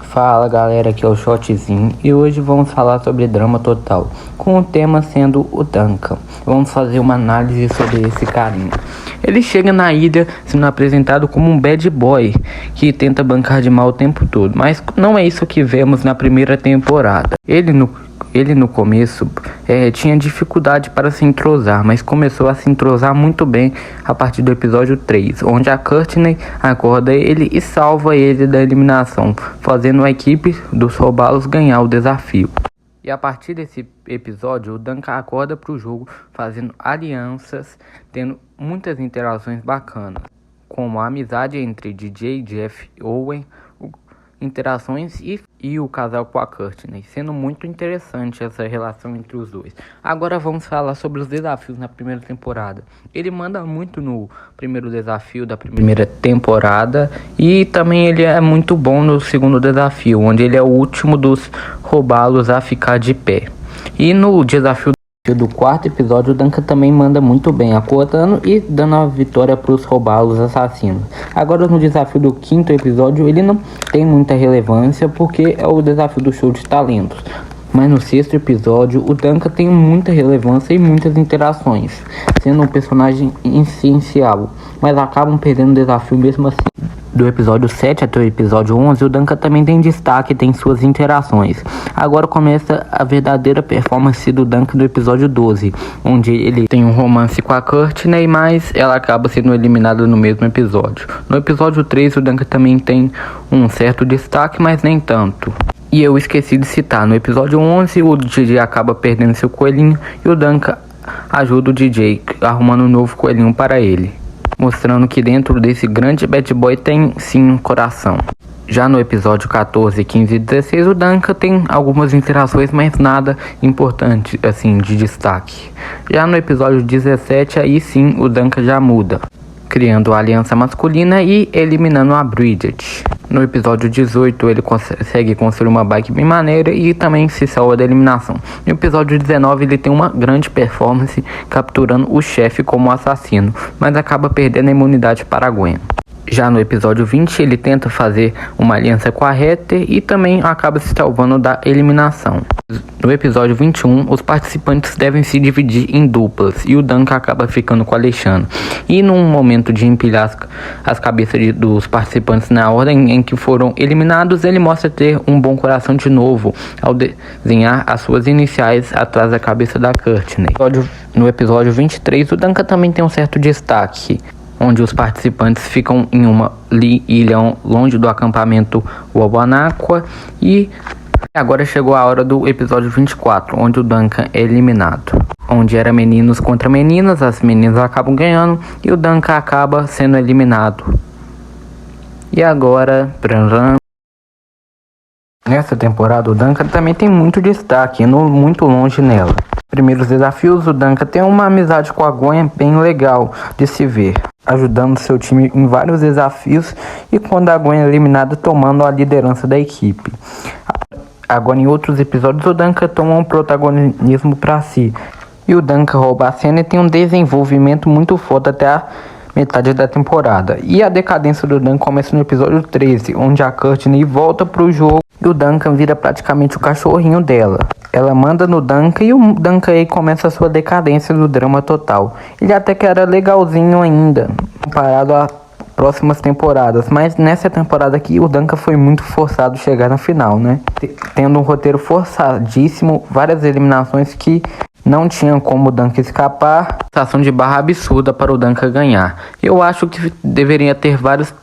Fala galera, aqui é o Shotzinho e hoje vamos falar sobre Drama Total, com o tema sendo o Duncan. Vamos fazer uma análise sobre esse carinha. Ele chega na ilha sendo apresentado como um bad boy que tenta bancar de mal o tempo todo, mas não é isso que vemos na primeira temporada. Ele no começo tinha dificuldade para se entrosar, mas começou a se entrosar muito bem a partir do episódio 3, onde a Courtney acorda ele e salva ele da eliminação, fazendo a equipe dos Robalos ganhar o desafio. E a partir desse episódio, o Duncan acorda para o jogo fazendo alianças, tendo muitas interações bacanas, como a amizade entre DJ, Jeff e Owen, interações e o casal com a Courtney, sendo muito interessante essa relação entre os dois. Agora vamos falar sobre os desafios na primeira temporada. Ele manda muito no primeiro desafio da primeira temporada e também ele é muito bom no segundo desafio, onde ele é o último dos Robalos a ficar de pé. E no desafio do quarto episódio, o Duncan também manda muito bem, acordando e dando a vitória para os Robalos assassinos. Agora no desafio do quinto episódio, ele não tem muita relevância porque é o desafio do show de talentos. Mas no sexto episódio, o Duncan tem muita relevância e muitas interações, sendo um personagem essencial, mas acabam perdendo o desafio mesmo assim. Do episódio 7 até o episódio 11, o Duncan também tem destaque, tem suas interações. Agora começa a verdadeira performance do Duncan do episódio 12, onde ele tem um romance com a Courtney, mas ela acaba sendo eliminada no mesmo episódio. No episódio 3, o Duncan também tem um certo destaque, mas nem tanto. E eu esqueci de citar, no episódio 11, o DJ acaba perdendo seu coelhinho e o Duncan ajuda o DJ, arrumando um novo coelhinho para ele, mostrando que dentro desse grande bad boy tem sim um coração. Já no episódio 14, 15 e 16, o Duncan tem algumas interações, mas nada importante assim de destaque. Já no episódio 17, aí sim o Duncan já muda, criando a aliança masculina e eliminando a Bridget. No episódio 18, ele consegue construir uma bike bem maneira e também se salva da eliminação. No episódio 19, ele tem uma grande performance capturando o chefe como assassino, mas acaba perdendo a imunidade para a Gwen. Já no episódio 20, ele tenta fazer uma aliança com a Heather e também acaba se salvando da eliminação. No episódio 21, os participantes devem se dividir em duplas e o Duncan acaba ficando com o Alexandre. E num momento de empilhar as cabeças dos participantes na ordem em que foram eliminados, ele mostra ter um bom coração de novo ao desenhar as suas iniciais atrás da cabeça da Courtney. No episódio 23, o Duncan também tem um certo destaque, onde os participantes ficam em uma ilha longe do acampamento Wabanakwa. E agora chegou a hora do episódio 24, onde o Duncan é eliminado. Onde era meninos contra meninas, as meninas acabam ganhando e o Duncan acaba sendo eliminado. E agora, nessa temporada, o Duncan também tem muito destaque, indo muito longe nela. Primeiros desafios, o Duncan tem uma amizade com a Gwen bem legal de se ver, ajudando seu time em vários desafios e quando a Gwen é eliminada, tomando a liderança da equipe. Agora em outros episódios, o Duncan toma um protagonismo para si e o Duncan rouba a cena e tem um desenvolvimento muito forte até a metade da temporada. E a decadência do Duncan começa no episódio 13, onde a Courtney volta pro jogo e o Duncan vira praticamente o cachorrinho dela. Ela manda no Duncan e o Duncan aí começa a sua decadência do Drama Total. Ele até que era legalzinho ainda, comparado a próximas temporadas, mas nessa temporada aqui o Duncan foi muito forçado a chegar na final, né? Tendo um roteiro forçadíssimo, várias eliminações que não tinham como o Duncan escapar, situação de barra absurda para o Duncan ganhar. Eu acho que deveria ter vários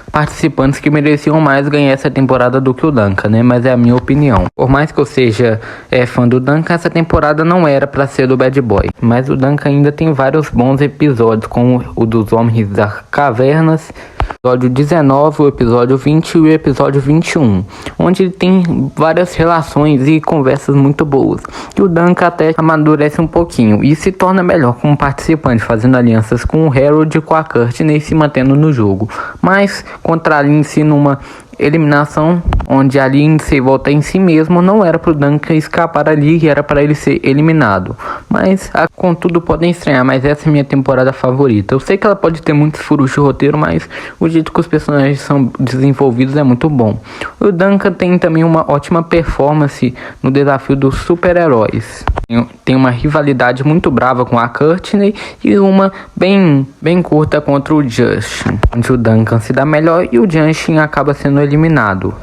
participantes que mereciam mais ganhar essa temporada do que o Duncan, né? Mas é a minha opinião. Por mais que eu seja fã do Duncan, essa temporada não era para ser do Bad Boy. Mas o Duncan ainda tem vários bons episódios, como o dos Homens das Cavernas, episódio 19, o episódio 20 e o episódio 21, onde ele tem várias relações e conversas muito boas. E o Duncan até amadurece um pouquinho e se torna melhor como participante, fazendo alianças com o Harold e com a Courtney e se mantendo no jogo. Mas contra a Lindsay numa eliminação onde a Lindsay volta em si mesmo, não era pro Duncan escapar ali e era para ele ser eliminado. Mas, contudo, podem estranhar, mas essa é minha temporada favorita. Eu sei que ela pode ter muitos furos de roteiro, mas o jeito que os personagens são desenvolvidos é muito bom. O Duncan tem também uma ótima performance no desafio dos super-heróis. Tem uma rivalidade muito brava com a Courtney e uma bem curta contra o Justin, onde o Duncan se dá melhor e o Justin acaba sendo eliminado.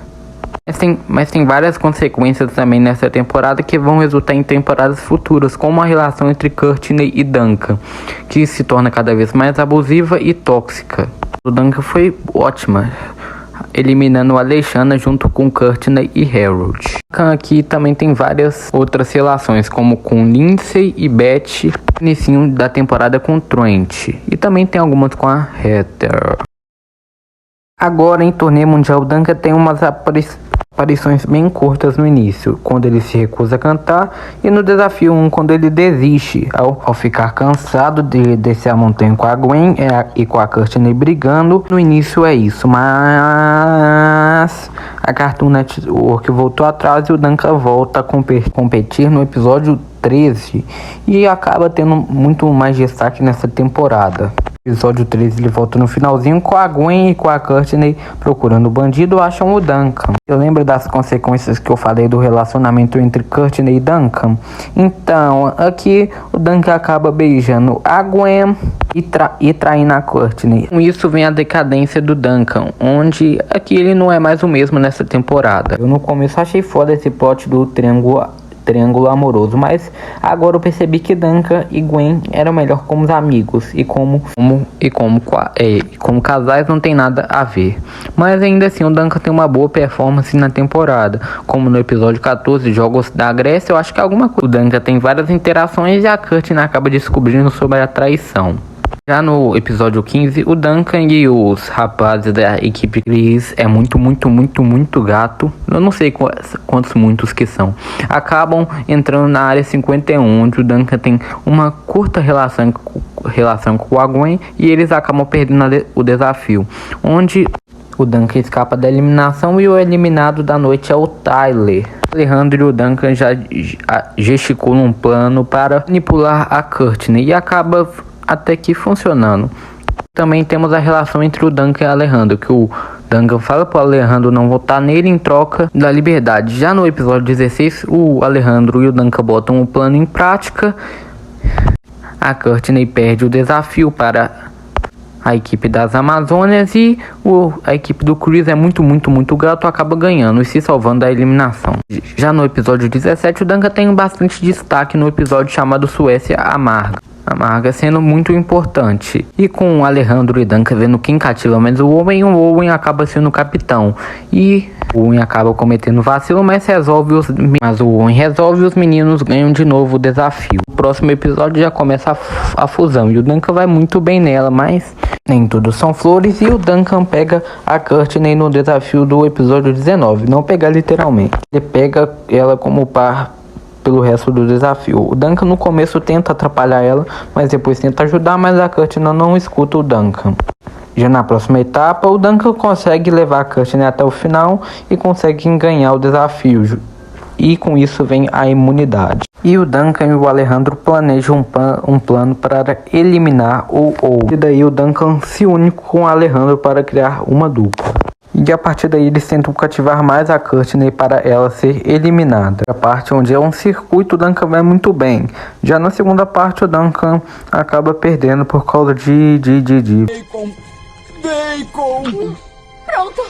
Mas tem várias consequências também nessa temporada que vão resultar em temporadas futuras, como a relação entre Courtney e Duncan, que se torna cada vez mais abusiva e tóxica. O Duncan foi ótima, eliminando a Alexandra junto com Courtney e Harold. Aqui também tem várias outras relações, como com Lindsay e Beth, no início da temporada com Trent, e também tem algumas com a Heather. Agora, em torneio mundial, Duncan tem umas aparições bem curtas no início, quando ele se recusa a cantar, e no desafio 1, quando ele desiste ao ficar cansado de descer a montanha com a Gwen e com a Courtney brigando. No início é isso, mas a Cartoon Network voltou atrás e o Duncan volta a competir no episódio 13 e acaba tendo muito mais destaque nessa temporada. Episódio 13 ele volta no finalzinho com a Gwen e com a Courtney procurando o bandido, acham o Duncan. Eu lembro das consequências que eu falei do relacionamento entre Courtney e Duncan. Então, aqui o Duncan acaba beijando a Gwen e traindo a Courtney. Com isso vem a decadência do Duncan, onde aqui ele não é mais o mesmo nessa temporada. Eu no começo achei foda esse plot do triângulo amoroso, mas agora eu percebi que Duncan e Gwen eram melhor como amigos e como casais não tem nada a ver. Mas ainda assim o Duncan tem uma boa performance na temporada, como no episódio 14, Jogos da Grécia. Eu acho que alguma coisa. O Duncan tem várias interações e a Courtney acaba descobrindo sobre a traição. Já no episódio 15, o Duncan e os rapazes da equipe Chris é muito gato. Eu não sei quantos muitos que são. Acabam entrando na área 51, onde o Duncan tem uma curta relação com a Gwen e eles acabam perdendo o desafio, onde o Duncan escapa da eliminação e o eliminado da noite é o Tyler. Alejandro e o Duncan já gesticulam um plano para manipular a Courtney e acaba até que funcionando. Também temos a relação entre o Duncan e o Alejandro, que o Duncan fala para o Alejandro não votar nele em troca da liberdade. Já no episódio 16, o Alejandro e o Duncan botam o plano em prática. A Courtney perde o desafio para a equipe das Amazônias e a equipe do Chris é muito gato, acaba ganhando e se salvando da eliminação. Já no episódio 17, o Duncan tem bastante destaque no episódio chamado Suécia Amarga, sendo muito importante. E com o Alejandro e Duncan vendo quem cativa mais o Owen acaba sendo o capitão. E o Owen acaba cometendo vacilo, mas o Owen resolve e os meninos ganham de novo o desafio. No próximo episódio já começa a fusão e o Duncan vai muito bem nela, mas nem tudo são flores. E o Duncan pega a Courtney no desafio do episódio 19. Não pega literalmente, ele pega ela como par pelo resto do desafio. O Duncan no começo tenta atrapalhar ela, mas depois tenta ajudar, mas a Courtney não escuta o Duncan. Já na próxima etapa, o Duncan consegue levar a Courtney até o final e consegue ganhar o desafio. E com isso vem a imunidade. E o Duncan e o Alejandro planejam um plano para eliminar o Owen. E daí o Duncan se une com o Alejandro para criar uma dupla. E a partir daí eles tentam cativar mais a Courtney para ela ser eliminada. A parte onde é um circuito, o Duncan vai muito bem. Já na segunda parte, o Duncan acaba perdendo por causa de... Bacon! Pronto!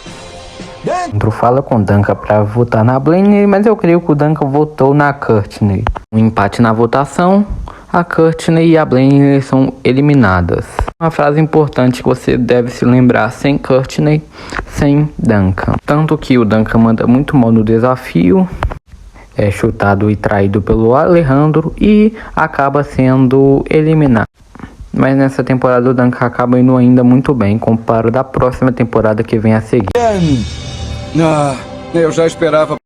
Andrew fala com o Duncan para votar na Blaine, mas eu creio que o Duncan votou na Courtney. Um empate na votação, a Courtney e a Blaine são eliminadas. Uma frase importante que você deve se lembrar: sem Courtney, sem Duncan. Tanto que o Duncan manda muito mal no desafio, é chutado e traído pelo Alejandro e acaba sendo eliminado. Mas nessa temporada o Duncan acaba indo ainda muito bem, comparo da próxima temporada que vem a seguir. Eu já esperava.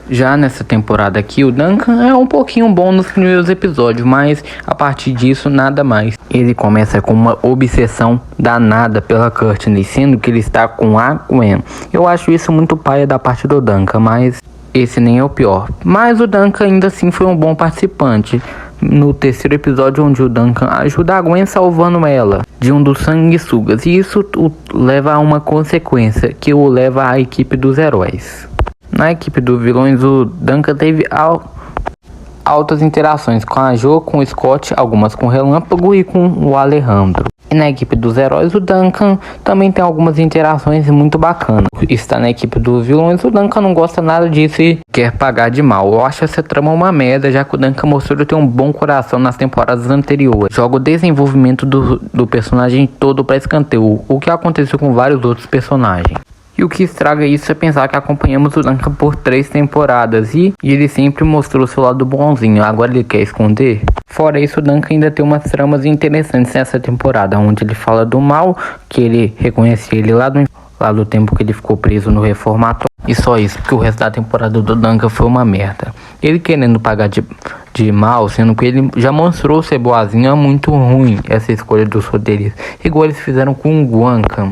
Já nessa temporada aqui, o Duncan é um pouquinho bom nos primeiros episódios, mas a partir disso, nada mais. Ele começa com uma obsessão danada pela Courtney, sendo que ele está com a Gwen. Eu acho isso muito paia da parte do Duncan, mas esse nem é o pior. Mas o Duncan ainda assim foi um bom participante. No terceiro episódio, onde o Duncan ajuda a Gwen salvando ela de um dos sanguessugas. E isso leva a uma consequência, que o leva à equipe dos heróis. Na equipe dos vilões, o Duncan teve altas interações com a Jo, com o Scott, algumas com o Relâmpago e com o Alejandro. E na equipe dos heróis, o Duncan também tem algumas interações muito bacanas. Está na equipe dos vilões, o Duncan não gosta nada disso e quer pagar de mal. Eu acho essa trama uma merda, já que o Duncan mostrou ter um bom coração nas temporadas anteriores. Joga o desenvolvimento do personagem todo para escanteio, o que aconteceu com vários outros personagens. E o que estraga isso é pensar que acompanhamos o Duncan por 3 temporadas e ele sempre mostrou seu lado bonzinho, agora ele quer esconder? Fora isso, o Duncan ainda tem umas tramas interessantes nessa temporada, onde ele fala do mal, que ele reconhece ele lá do tempo que ele ficou preso no reformatório. E só isso, porque o resto da temporada do Duncan foi uma merda. Ele querendo pagar de mal, sendo que ele já mostrou ser boazinho, é muito ruim essa escolha dos roteiristas. Igual eles fizeram com o Duncan.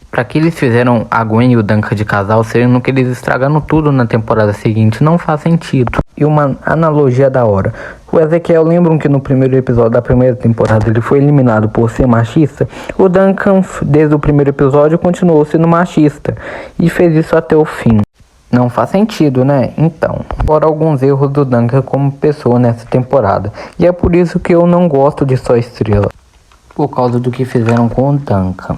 Pra que eles fizeram a Gwen e o Duncan de casal, sendo que eles estragaram tudo na temporada seguinte, não faz sentido. E uma analogia da hora. O Ezequiel, lembram que no primeiro episódio da primeira temporada ele foi eliminado por ser machista? O Duncan, desde o primeiro episódio, continuou sendo machista e fez isso até o fim. Não faz sentido, né? Então, fora alguns erros do Duncan como pessoa nessa temporada. E é por isso que eu não gosto de Só Estrela. Por causa do que fizeram com o Duncan.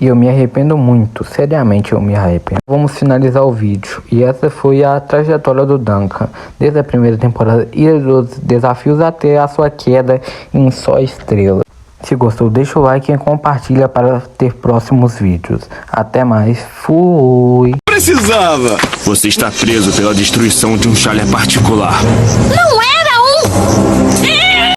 E eu me arrependo muito, seriamente eu me arrependo. Vamos finalizar o vídeo. E essa foi a trajetória do Duncan, desde a primeira temporada e dos desafios até a sua queda em Só Estrela. Se gostou, deixa o like e compartilha para ter próximos vídeos. Até mais, fui! Precisava! Você está preso pela destruição de um chalé particular. Não era um...